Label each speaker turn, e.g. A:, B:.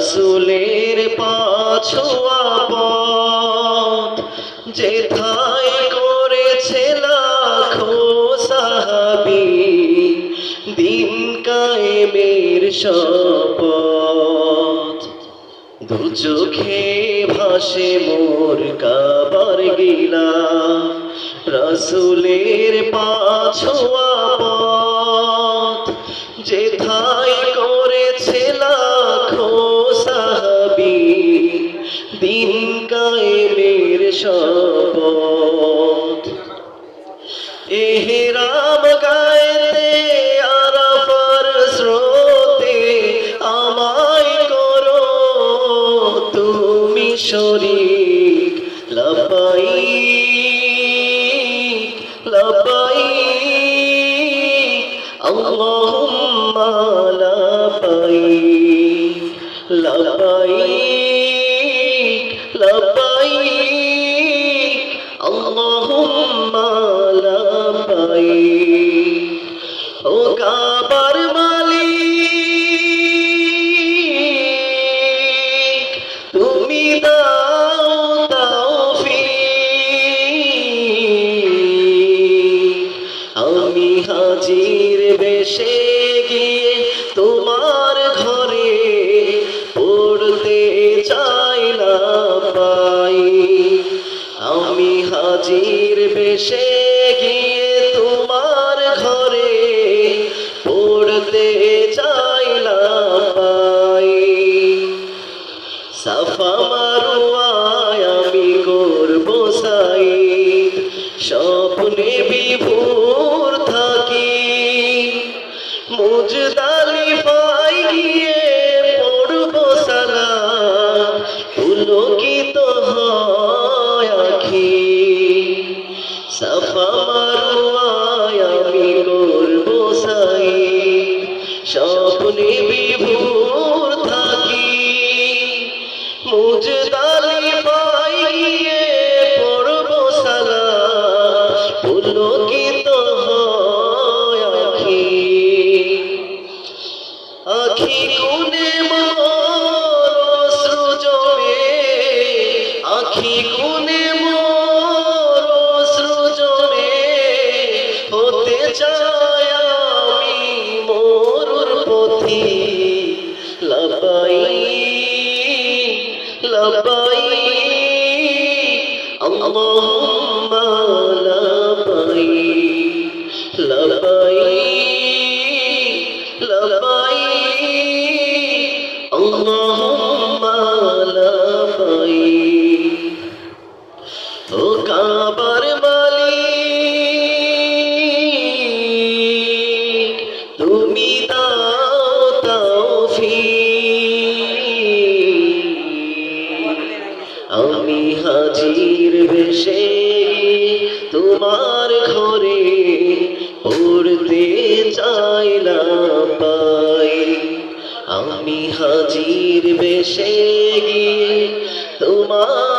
A: রাসূলের পাছোয়া পথ যেথায় করেছে লাখো সাহাবী দিন কায়েমের শপথ দু চোখে ভাসে মোর কাবার গিলাফ রাসূলের পাছোয়া পথ যেথায় করেছে লাখো সাহাবী দিন কায়েমের শপথ ইহরাম গায়েতে আরাফার স্রোতে আমায় করো তুমি শরীক লব্বাইক লব্বাইক আল্লাহুম্মা লব্বাইক লব্বাইক লব্বাইক আল্লাহুম্মা লব্বাইক ও কাবার মালিক তুমি দাও তৌফিক আমি হাজির বেশে গিয়ে তোমার ঘরে পড়তে চাই না পাই আমি হাজির বেশে গিয়ে তোমার ঘরে পড়তে চাই না পাই সাফা মারওয়ায় আমি করব সাই স্বপ্নে বিভোর থাকি মুজদালিফায় গিয়ে পড়ব সালাত পুলকিত হয় আখি সাফা মারওয়ায় আমি করব সাই স্বপ্নে বিভোর থাকি মুজদালিফায় গিয়ে পড়ব সালাত পুলকিত হয় আখি আখি কোণে মোর অশ্রু জমে আখি কোণে মোর অশ্রু জমে হতে চাই আমি মরুর পথি লব্বাইক লব্বাইক আল্লাহুম্মা লব্বাইক লব্বাইক লব্বাইক আল্লাহুম্মা লব্বাইক ও কাবার মালিক তুমি দাও তৌফিক আমি হাজির বেশে তোমার ঘরে পড়তে চাই না পাই আমি হাজির বেশে গিয়ে তোমার